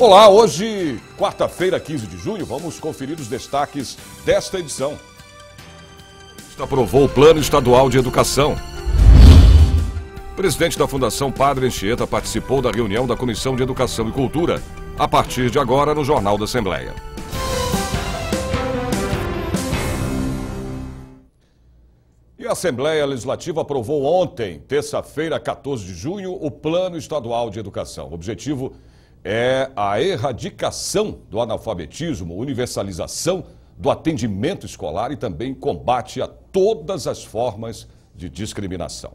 Olá, hoje, quarta-feira, 15 de junho, vamos conferir os destaques desta edição. Aprovou o Plano Estadual de Educação. O presidente da Fundação Padre Anchieta participou da reunião da Comissão de Educação e Cultura, a partir de agora no Jornal da Assembleia. E a Assembleia Legislativa aprovou ontem, terça-feira, 14 de junho, o Plano Estadual de Educação. O objetivo é a erradicação do analfabetismo, universalização do atendimento escolar e também combate a todas as formas de discriminação.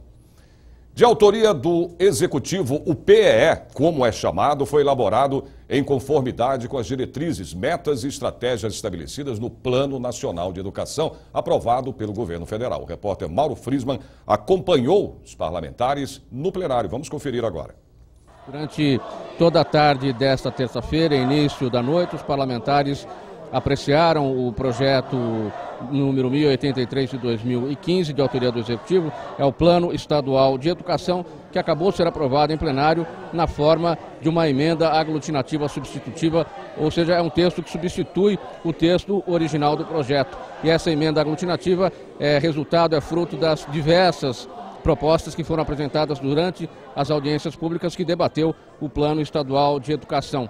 De autoria do Executivo, o PEE, como é chamado, foi elaborado em conformidade com as diretrizes, metas e estratégias estabelecidas no Plano Nacional de Educação, aprovado pelo governo federal. O repórter Mauro Friesman acompanhou os parlamentares no plenário. Vamos conferir agora. Durante toda a tarde desta terça-feira e início da noite, os parlamentares apreciaram o projeto número 1083 de 2015, de autoria do Executivo. É o Plano Estadual de Educação, que acabou de ser aprovado em plenário na forma de uma emenda aglutinativa substitutiva, ou seja, é um texto que substitui o texto original do projeto. E essa emenda aglutinativa é fruto das diversas propostas que foram apresentadas durante as audiências públicas que debateu o Plano Estadual de Educação.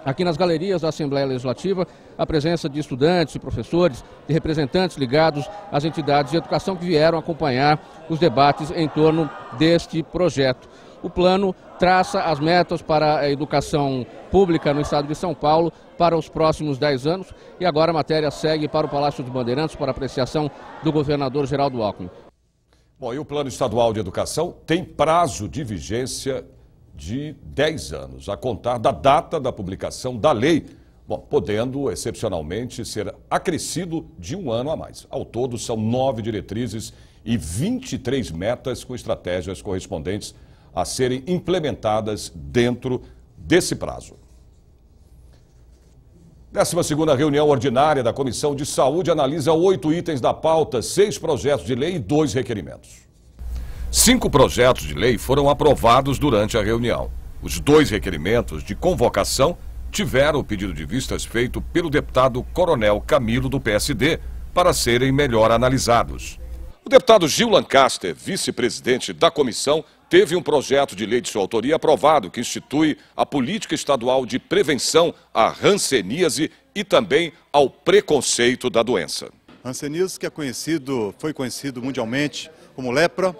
Aqui nas galerias da Assembleia Legislativa, a presença de estudantes, de professores, de representantes ligados às entidades de educação que vieram acompanhar os debates em torno deste projeto. O plano traça as metas para a educação pública no estado de São Paulo para os próximos 10 anos e agora a matéria segue para o Palácio dos Bandeirantes para apreciação do governador Geraldo Alckmin. Bom, e o Plano Estadual de Educação tem prazo de vigência de 10 anos, a contar da data da publicação da lei, podendo excepcionalmente ser acrescido de um ano a mais. Ao todo, são 9 diretrizes e 23 metas com estratégias correspondentes a serem implementadas dentro desse prazo. 12ª reunião ordinária da Comissão de Saúde analisa 8 itens da pauta, 6 projetos de lei e 2 requerimentos. 5 projetos de lei foram aprovados durante a reunião. Os 2 requerimentos de convocação tiveram o pedido de vistas feito pelo deputado Coronel Camilo, do PSD, para serem melhor analisados. O deputado Gil Lancaster, vice-presidente da comissão, teve um projeto de lei de sua autoria aprovado que institui a política estadual de prevenção à hanseníase e também ao preconceito da doença. Hanseníase, que foi conhecido mundialmente como lepra,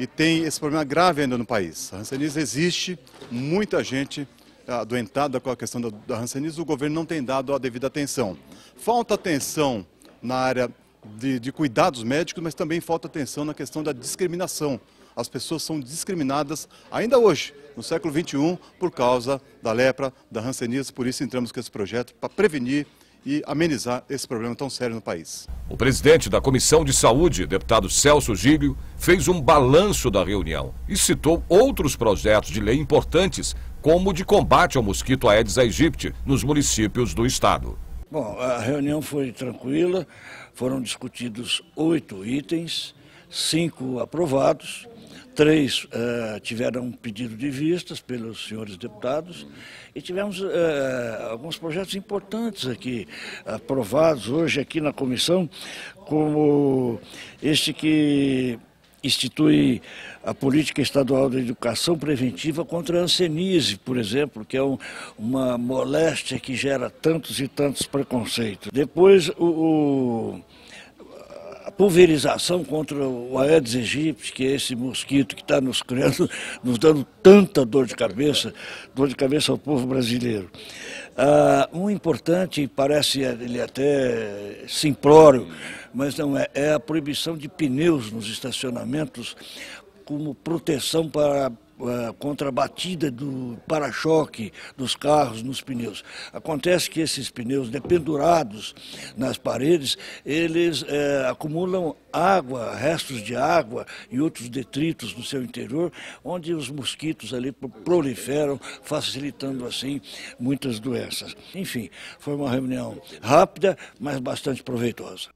e tem esse problema grave ainda no país. A hanseníase existe, muita gente adoentada com a questão da hanseníase, o governo não tem dado a devida atenção. Falta atenção na área de cuidados médicos, mas também falta atenção na questão da discriminação. As pessoas são discriminadas ainda hoje, no século XXI, por causa da lepra, da hanseníase. Por isso entramos com esse projeto para prevenir e amenizar esse problema tão sério no país. O presidente da Comissão de Saúde, deputado Celso Giglio, fez um balanço da reunião e citou outros projetos de lei importantes, como o de combate ao mosquito Aedes aegypti nos municípios do estado. Bom, a reunião foi tranquila, foram discutidos 8 itens, 5 aprovados, 3 tiveram pedido de vistas pelos senhores deputados e tivemos alguns projetos importantes aqui, aprovados hoje aqui na comissão, como este que institui a política estadual de educação preventiva contra a hanseníase, por exemplo, que é uma moléstia que gera tantos e tantos preconceitos. Depois a pulverização contra o Aedes aegypti, que é esse mosquito que está nos criando, nos dando tanta dor de cabeça ao povo brasileiro. Um importante, parece ele até simplório, mas não é a proibição de pneus nos estacionamentos como proteção contra a batida do para-choque dos carros nos pneus. Acontece que esses pneus, pendurados nas paredes, eles acumulam água, restos de água e outros detritos no seu interior, onde os mosquitos ali proliferam, facilitando assim muitas doenças. Enfim, foi uma reunião rápida, mas bastante proveitosa.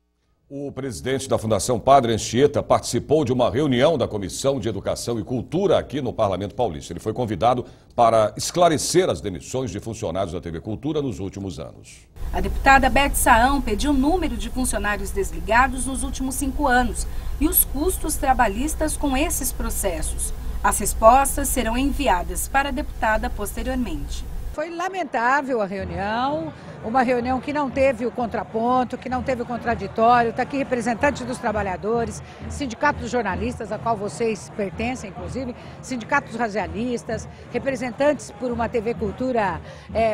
O presidente da Fundação Padre Anchieta participou de uma reunião da Comissão de Educação e Cultura aqui no Parlamento Paulista. Ele foi convidado para esclarecer as demissões de funcionários da TV Cultura nos últimos anos. A deputada Beth Saão pediu o número de funcionários desligados nos últimos 5 anos e os custos trabalhistas com esses processos. As respostas serão enviadas para a deputada posteriormente. Foi lamentável a reunião, uma reunião que não teve o contraponto, que não teve o contraditório. Está aqui representantes dos trabalhadores, sindicato dos jornalistas, a qual vocês pertencem, inclusive, sindicatos radialistas, representantes por uma TV Cultura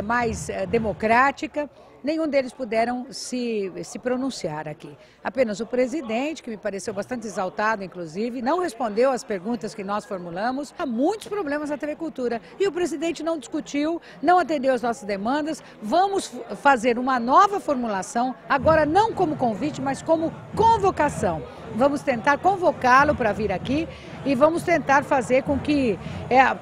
mais democrática. Nenhum deles puderam se pronunciar aqui. Apenas o presidente, que me pareceu bastante exaltado, inclusive, não respondeu às perguntas que nós formulamos. Há muitos problemas na TV Cultura e o presidente não discutiu, não atendeu às nossas demandas. Vamos fazer uma nova formulação, agora não como convite, mas como convocação. Vamos tentar convocá-lo para vir aqui e vamos tentar fazer com que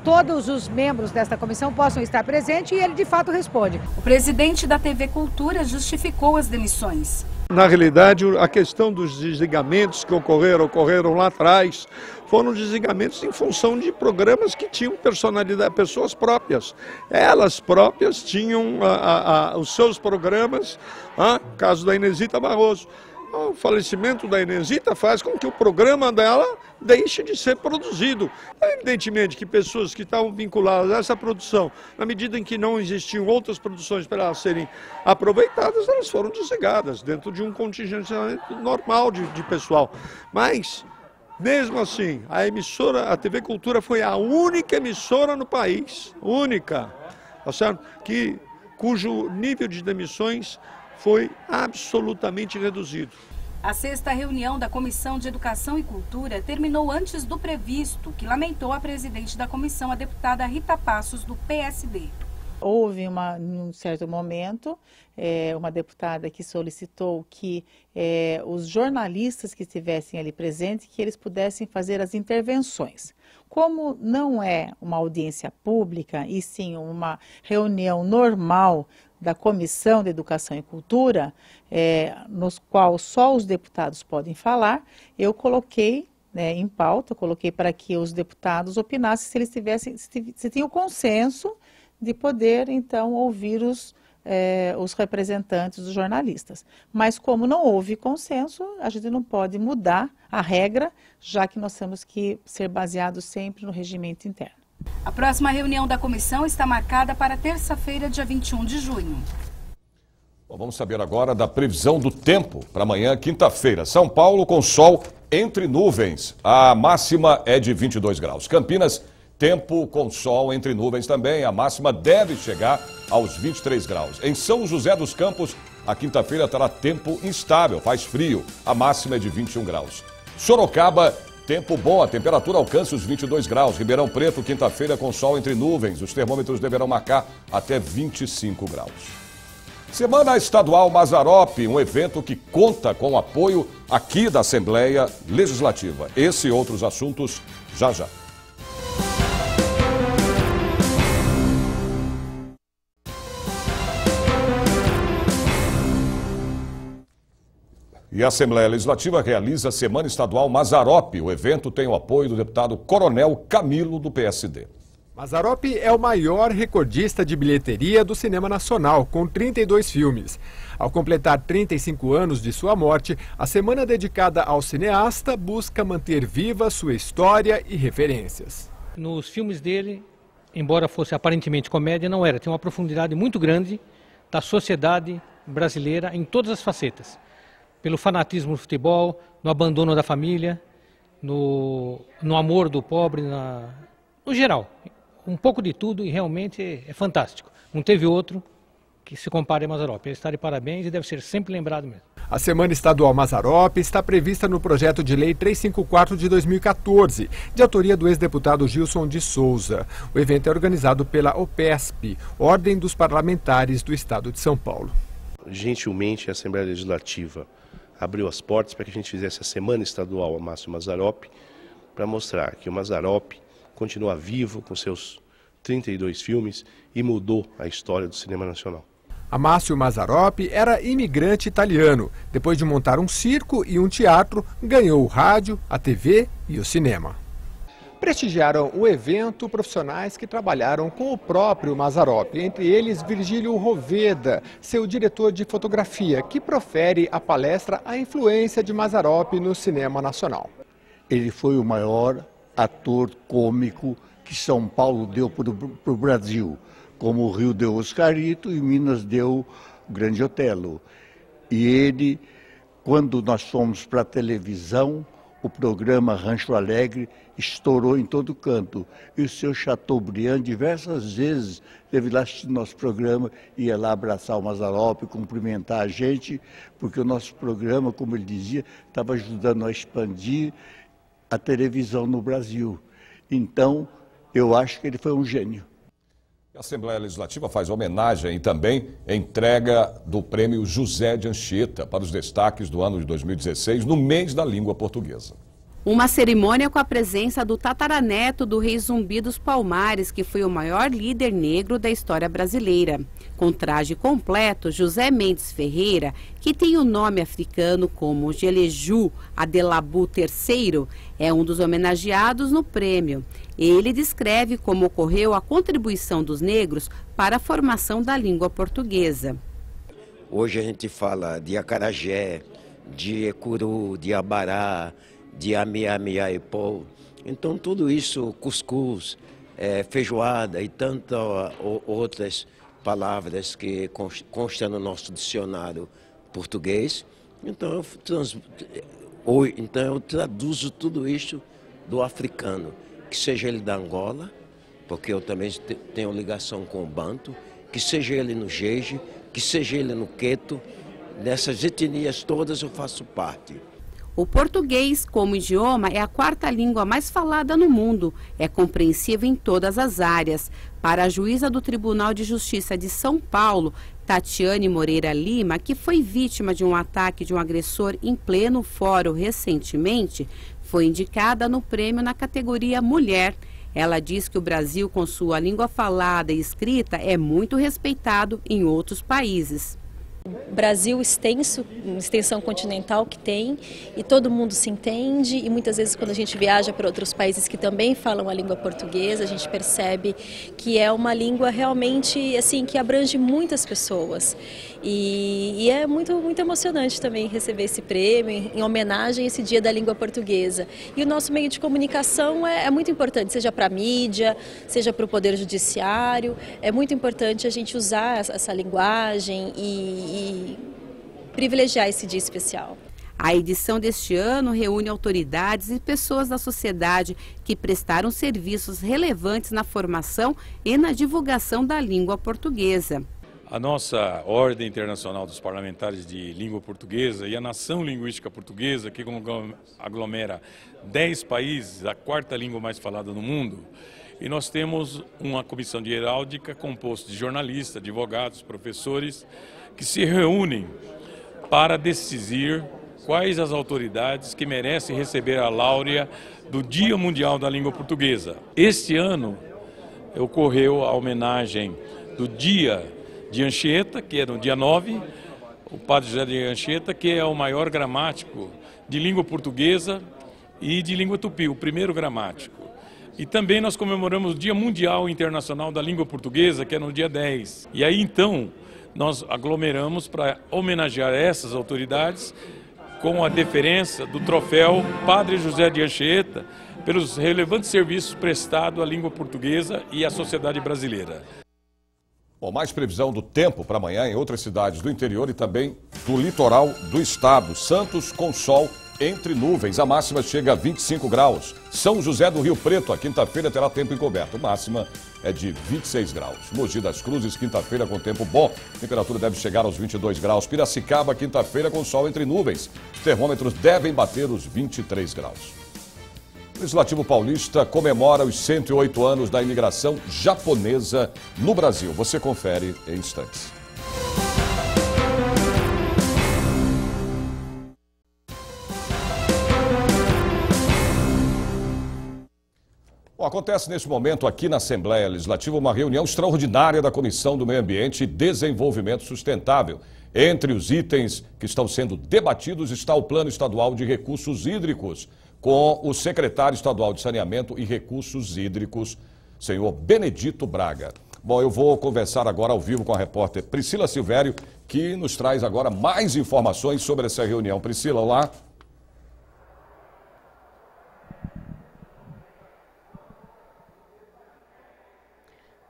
todos os membros desta comissão possam estar presentes e ele de fato responde. O presidente da TV Cultura justificou as demissões. Na realidade, a questão dos desligamentos que ocorreram lá atrás, foram desligamentos em função de programas que tinham personalidade, pessoas próprias. Elas próprias tinham os seus programas, caso da Inesita Barroso. O falecimento da Inesita faz com que o programa dela deixe de ser produzido. Evidentemente que pessoas que estavam vinculadas a essa produção, na medida em que não existiam outras produções para elas serem aproveitadas, elas foram desligadas dentro de um contingenciamento normal de pessoal. Mas, mesmo assim, a TV Cultura foi a única emissora no país, única, tá certo? Cujo nível de demissões foi absolutamente reduzido. A 6ª reunião da Comissão de Educação e Cultura terminou antes do previsto, que lamentou a presidente da comissão, a deputada Rita Passos, do PSD. Houve num certo momento, uma deputada que solicitou que os jornalistas que estivessem ali presentes, que eles pudessem fazer as intervenções. Como não é uma audiência pública, e sim uma reunião normal da Comissão de Educação e Cultura, nos qual só os deputados podem falar, eu coloquei em pauta, coloquei para que os deputados opinassem se eles se tinham consenso de poder, então, ouvir os representantes dos jornalistas. Mas como não houve consenso, a gente não pode mudar a regra, já que nós temos que ser baseados sempre no regimento interno. A próxima reunião da comissão está marcada para terça-feira, dia 21 de junho. Bom, vamos saber agora da previsão do tempo para amanhã, quinta-feira. São Paulo com sol entre nuvens. A máxima é de 22 graus. Campinas, tempo com sol entre nuvens também. A máxima deve chegar aos 23 graus. Em São José dos Campos, a quinta-feira terá tempo instável, faz frio. A máxima é de 21 graus. Sorocaba, tempo bom, a temperatura alcança os 22 graus. Ribeirão Preto, quinta-feira com sol entre nuvens. Os termômetros deverão marcar até 25 graus. Semana Estadual Mazzaropi, um evento que conta com o apoio aqui da Assembleia Legislativa. Esse e outros assuntos já já. E a Assembleia Legislativa realiza a Semana Estadual Mazzaropi. O evento tem o apoio do deputado Coronel Camilo, do PSD. Mazzaropi é o maior recordista de bilheteria do cinema nacional, com 32 filmes. Ao completar 35 anos de sua morte, a semana dedicada ao cineasta busca manter viva sua história e referências. Nos filmes dele, embora fosse aparentemente comédia, não era. Tem uma profundidade muito grande da sociedade brasileira em todas as facetas. Pelo fanatismo no futebol, no abandono da família, no amor do pobre, no geral. Um pouco de tudo e realmente é fantástico. Não teve outro que se compare a Mazzaropi. Ele está de parabéns e deve ser sempre lembrado mesmo. A Semana Estadual Mazzaropi está prevista no projeto de lei 354 de 2014, de autoria do ex-deputado Gilson de Souza. O evento é organizado pela OPESP, Ordem dos Parlamentares do Estado de São Paulo. Gentilmente, a Assembleia Legislativa abriu as portas para que a gente fizesse a Semana Estadual Márcio Mazzaropi, para mostrar que o Mazzaropi continua vivo com seus 32 filmes e mudou a história do cinema nacional. Amácio Mazzaropi era imigrante italiano. Depois de montar um circo e um teatro, ganhou o rádio, a TV e o cinema. Prestigiaram o evento profissionais que trabalharam com o próprio Mazzaropi, entre eles Virgílio Roveda, seu diretor de fotografia, que profere a palestra A Influência de Mazzaropi no cinema nacional. Ele foi o maior ator cômico que São Paulo deu para o Brasil, como o Rio deu Oscarito e Minas deu o Grande Otelo. E ele, quando nós fomos para a televisão, o programa Rancho Alegre estourou em todo canto. E o seu Chateaubriand diversas vezes esteve lá assistindo nosso programa, ia lá abraçar o Mazzaropi, cumprimentar a gente, porque o nosso programa, como ele dizia, estava ajudando a expandir a televisão no Brasil. Então, eu acho que ele foi um gênio. A Assembleia Legislativa faz homenagem e também entrega do prêmio José de Anchieta para os destaques do ano de 2016 no mês da língua portuguesa. Uma cerimônia com a presença do tataraneto do rei Zumbi dos Palmares, que foi o maior líder negro da história brasileira. Com traje completo, José Mendes Ferreira, que tem o nome africano como Geleju Adelabu III, é um dos homenageados no prêmio. Ele descreve como ocorreu a contribuição dos negros para a formação da língua portuguesa. Hoje a gente fala de acarajé, de ecuru, de abará, de amiamiaipó. Então tudo isso, cuscuz, feijoada e tantas outras palavras que constam no nosso dicionário português. Então eu traduzo tudo isso do africano, que seja ele da Angola, porque eu também tenho ligação com o Banto, que seja ele no Jeje, que seja ele no Queto, dessas etnias todas eu faço parte. O português, como idioma, é a quarta língua mais falada no mundo. É compreensível em todas as áreas. Para a juíza do Tribunal de Justiça de São Paulo, Tatiane Moreira Lima, que foi vítima de um ataque de um agressor em pleno fórum recentemente, foi indicada no prêmio na categoria Mulher. Ela diz que o Brasil, com sua língua falada e escrita, é muito respeitado em outros países. Brasil extenso, extensão continental que tem, e todo mundo se entende, e muitas vezes quando a gente viaja para outros países que também falam a língua portuguesa, a gente percebe que é uma língua realmente assim que abrange muitas pessoas. E é muito emocionante também receber esse prêmio em homenagem a esse Dia da Língua Portuguesa. E o nosso meio de comunicação é muito importante, seja para a mídia, seja para o Poder Judiciário. É muito importante a gente usar essa linguagem e privilegiar esse dia especial. A edição deste ano reúne autoridades e pessoas da sociedade que prestaram serviços relevantes na formação e na divulgação da língua portuguesa. A nossa Ordem Internacional dos Parlamentares de Língua Portuguesa e a Nação Linguística Portuguesa, que aglomera 10 países, a quarta língua mais falada no mundo, e nós temos uma comissão de heráldica composta de jornalistas, advogados, professores, que se reúnem para decidir quais as autoridades que merecem receber a láurea do Dia Mundial da Língua Portuguesa. Este ano ocorreu a homenagem do Dia de Anchieta, que é no dia 9, o padre José de Anchieta, que é o maior gramático de língua portuguesa e de língua tupi, o primeiro gramático. E também nós comemoramos o Dia Mundial Internacional da Língua Portuguesa, que é no dia 10. E aí então nós aglomeramos para homenagear essas autoridades com a deferência do troféu Padre José de Anchieta pelos relevantes serviços prestados à língua portuguesa e à sociedade brasileira. Bom, mais previsão do tempo para amanhã em outras cidades do interior e também do litoral do estado. Santos com sol entre nuvens, a máxima chega a 25 graus. São José do Rio Preto, a quinta-feira terá tempo encoberto, a máxima é de 26 graus. Mogi das Cruzes, quinta-feira com tempo bom, a temperatura deve chegar aos 22 graus. Piracicaba, quinta-feira com sol entre nuvens, os termômetros devem bater os 23 graus. O Legislativo Paulista comemora os 108 anos da imigração japonesa no Brasil. Você confere em instantes. Bom, acontece neste momento aqui na Assembleia Legislativa uma reunião extraordinária da Comissão do Meio Ambiente e Desenvolvimento Sustentável. Entre os itens que estão sendo debatidos está o Plano Estadual de Recursos Hídricos, com o secretário estadual de Saneamento e Recursos Hídricos, senhor Benedito Braga. Bom, eu vou conversar agora ao vivo com a repórter Priscila Silvério, que nos traz agora mais informações sobre essa reunião. Priscila, olá.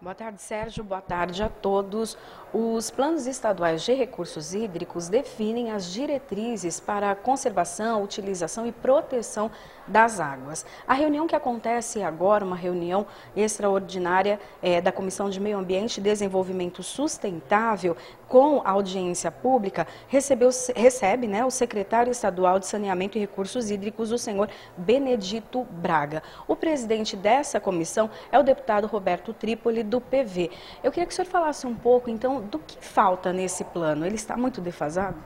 Boa tarde, Sérgio. Boa tarde a todos. Os planos estaduais de recursos hídricos definem as diretrizes para a conservação, utilização e proteção das águas. A reunião que acontece agora, uma reunião extraordinária da Comissão de Meio Ambiente e Desenvolvimento Sustentável, com audiência pública, recebe o secretário estadual de Saneamento e Recursos Hídricos, o senhor Benedito Braga. O presidente dessa comissão é o deputado Roberto Trípoli, do PV. Eu queria que o senhor falasse um pouco, então, do que falta nesse plano. Ele está muito defasado?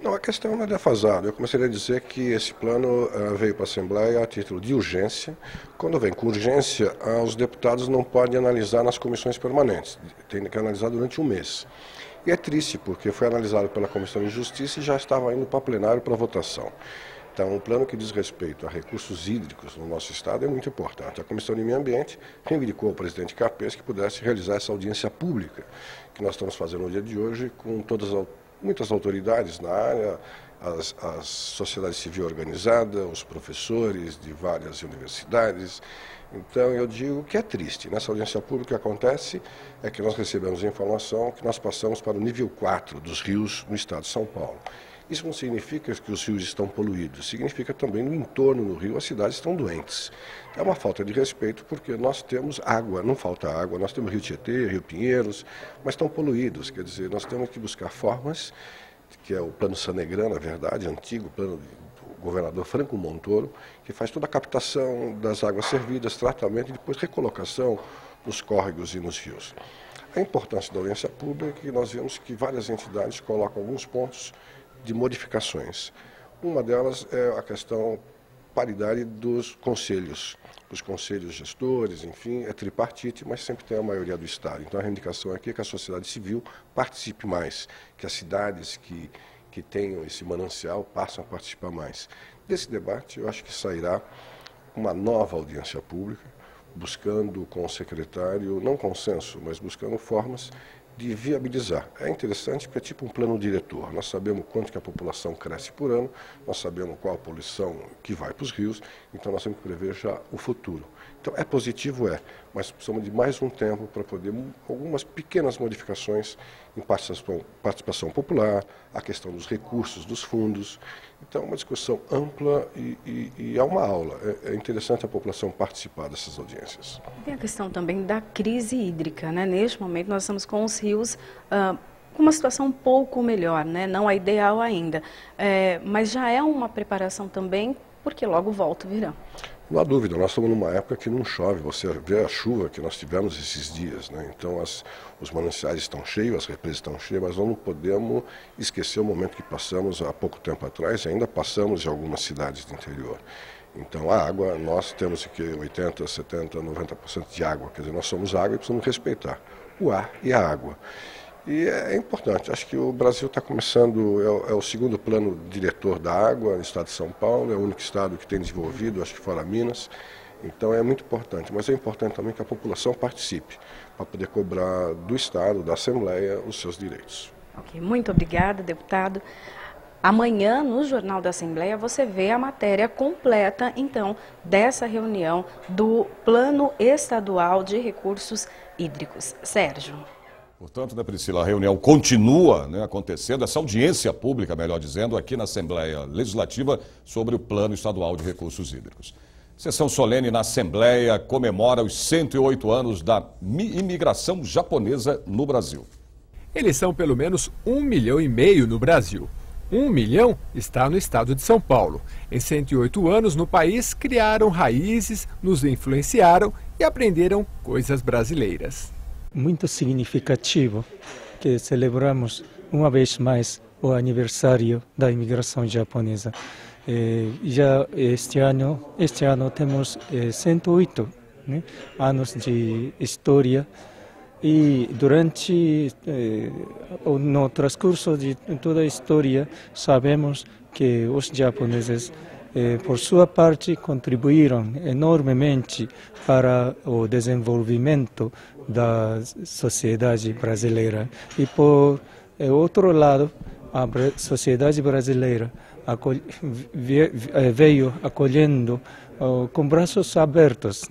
Não, a questão não é defasada. Eu começaria a dizer que esse plano veio para a Assembleia a título de urgência. Quando vem com urgência, os deputados não podem analisar nas comissões permanentes. Tem que analisar durante um mês. E é triste, porque foi analisado pela Comissão de Justiça e já estava indo para plenário para votação. Então, um plano que diz respeito a recursos hídricos no nosso estado é muito importante. A Comissão de Meio Ambiente reivindicou ao presidente Capês que pudesse realizar essa audiência pública que nós estamos fazendo no dia de hoje com muitas autoridades na área, a sociedade civil organizada, os professores de várias universidades. Então, eu digo que é triste. Nessa audiência pública, o que acontece é que nós recebemos a informação que nós passamos para o nível 4 dos rios no estado de São Paulo. Isso não significa que os rios estão poluídos, significa também no entorno do rio as cidades estão doentes. É uma falta de respeito porque nós temos água, não falta água, nós temos Rio Tietê, Rio Pinheiros, mas estão poluídos, quer dizer, nós temos que buscar formas, que é o plano Sanegran, na verdade, antigo plano do governador Franco Montoro, que faz toda a captação das águas servidas, tratamento e depois recolocação nos córregos e nos rios. A importância da audiência pública é que nós vemos que várias entidades colocam alguns pontos de modificações. Uma delas é a questão paridade dos conselhos. Os conselhos gestores, enfim, é tripartite, mas sempre tem a maioria do Estado. Então a reivindicação aqui é que a sociedade civil participe mais, que as cidades que tenham esse manancial passem a participar mais. Desse debate, eu acho que sairá uma nova audiência pública, buscando com o secretário, não consenso, mas buscando formas de viabilizar. É interessante porque é tipo um plano diretor. Nós sabemos quanto que a população cresce por ano, nós sabemos qual a poluição que vai para os rios, então nós temos que prever já o futuro. Então é positivo, mas precisamos de mais um tempo para poder algumas pequenas modificações em participação popular, a questão dos recursos, dos fundos. Então é uma discussão ampla e é uma aula. É interessante a população participar dessas audiências. Tem a questão também da crise hídrica, né? Neste momento nós estamos com os rios com uma situação um pouco melhor, né? Não a ideal ainda, mas já é uma preparação também, porque logo volta o verão. Não há dúvida, nós estamos numa época que não chove, você vê a chuva que nós tivemos esses dias, né? Então os mananciais estão cheios, as represas estão cheias, mas nós não podemos esquecer o momento que passamos há pouco tempo atrás, ainda passamos em algumas cidades do interior. Então a água, nós temos aqui 80%, 70%, 90% de água, quer dizer, nós somos água e precisamos respeitar o ar e a água. E é importante, acho que o Brasil está começando, é o segundo plano diretor da água no estado de São Paulo, é o único estado que tem desenvolvido, acho que fora Minas, então é muito importante, mas é importante também que a população participe, para poder cobrar do Estado, da Assembleia, os seus direitos. Ok, muito obrigada, deputado. Amanhã, no Jornal da Assembleia, você vê a matéria completa, então, dessa reunião do Plano Estadual de Recursos Hídricos. Sérgio. Portanto, né, Priscila, a reunião continua acontecendo, essa audiência pública, melhor dizendo, aqui na Assembleia Legislativa sobre o Plano Estadual de Recursos Hídricos. Sessão solene na Assembleia comemora os 108 anos da imigração japonesa no Brasil. Eles são pelo menos 1,5 milhão no Brasil. 1 milhão está no estado de São Paulo. Em 108 anos no país, criaram raízes, nos influenciaram e aprenderam coisas brasileiras. Muito significativo que celebramos uma vez mais o aniversário da imigração japonesa. já este ano temos 108 anos de história e durante no transcurso de toda a história sabemos que os japoneses por sua parte contribuíram enormemente para o desenvolvimento da sociedade brasileira e por outro lado a sociedade brasileira veio acolhendo com braços abertos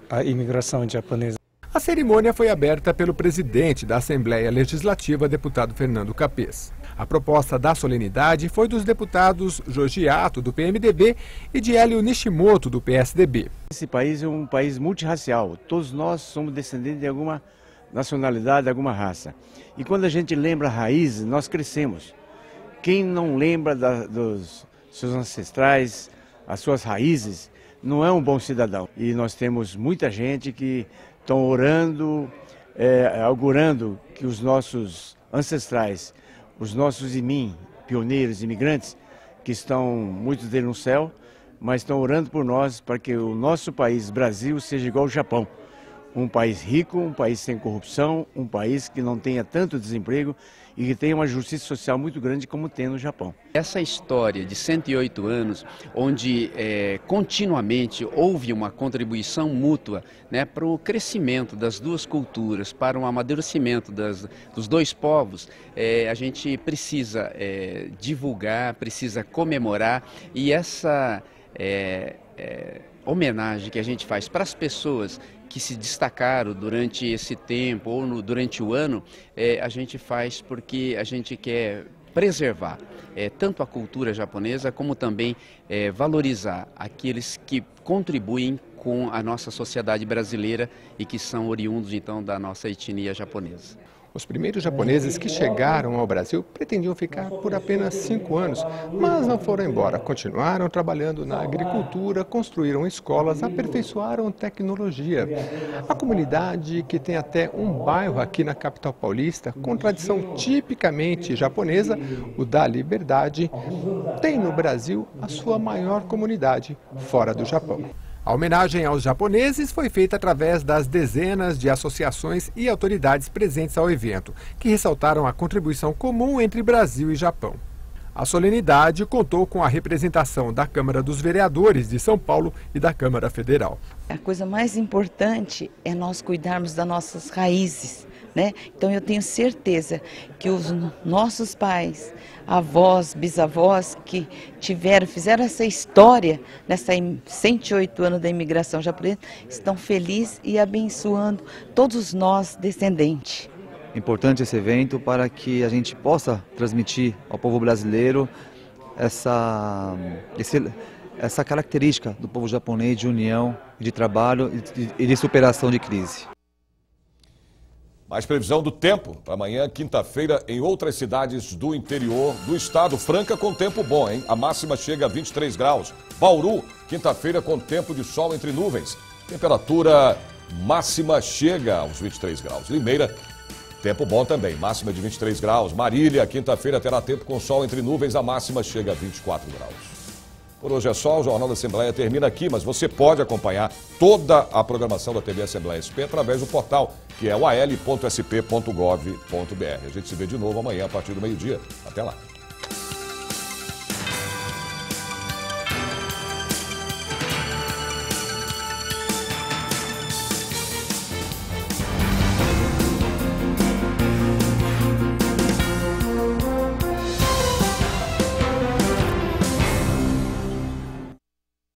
a imigração japonesa. A cerimônia foi aberta pelo presidente da Assembleia Legislativa, deputado Fernando Capês. A proposta da solenidade foi dos deputados Jorge Ato, do PMDB, e de Hélio Nishimoto, do PSDB. Esse país é um país multirracial. Todos nós somos descendentes de alguma nacionalidade, de alguma raça. E quando a gente lembra raízes, nós crescemos. Quem não lembra dos seus ancestrais, as suas raízes, não é um bom cidadão. E nós temos muita gente que estão orando, augurando que os nossos ancestrais, os nossos pioneiros, imigrantes, que estão, muitos deles no céu, mas estão orando por nós para que o nosso país, Brasil, seja igual ao Japão. Um país rico, um país sem corrupção, um país que não tenha tanto desemprego e que tenha uma justiça social muito grande como tem no Japão. Essa história de 108 anos, onde continuamente houve uma contribuição mútua para o crescimento das duas culturas, para o amadurecimento dos dois povos, a gente precisa divulgar, precisa comemorar, e essa homenagem que a gente faz para as pessoas que se destacaram durante esse tempo ou durante o ano, a gente faz porque a gente quer preservar tanto a cultura japonesa como também valorizar aqueles que contribuem com a nossa sociedade brasileira e que são oriundos então da nossa etnia japonesa. Os primeiros japoneses que chegaram ao Brasil pretendiam ficar por apenas 5 anos, mas não foram embora. Continuaram trabalhando na agricultura, construíram escolas, aperfeiçoaram tecnologia. A comunidade, que tem até um bairro aqui na capital paulista, com tradição tipicamente japonesa, o da Liberdade, tem no Brasil a sua maior comunidade fora do Japão. A homenagem aos japoneses foi feita através das dezenas de associações e autoridades presentes ao evento, que ressaltaram a contribuição comum entre Brasil e Japão. A solenidade contou com a representação da Câmara dos Vereadores de São Paulo e da Câmara Federal. A coisa mais importante é nós cuidarmos das nossas raízes, né? Então eu tenho certeza que os nossos pais, avós, bisavós que fizeram essa história nessa 108 anos da imigração japonesa, estão felizes e abençoando todos nós descendentes. Importante esse evento para que a gente possa transmitir ao povo brasileiro essa característica do povo japonês de união, de trabalho e de superação de crise. Mais previsão do tempo para amanhã, quinta-feira, em outras cidades do interior do estado. Franca com tempo bom, hein? A máxima chega a 23 graus. Bauru, quinta-feira com tempo de sol entre nuvens. Temperatura máxima chega aos 23 graus. Limeira, tempo bom também, máxima de 23 graus. Marília, quinta-feira terá tempo com sol entre nuvens, a máxima chega a 24 graus. Por hoje é só, o Jornal da Assembleia termina aqui, mas você pode acompanhar toda a programação da TV Assembleia SP através do portal, que é o al.sp.gov.br. A gente se vê de novo amanhã a partir do meio-dia. Até lá.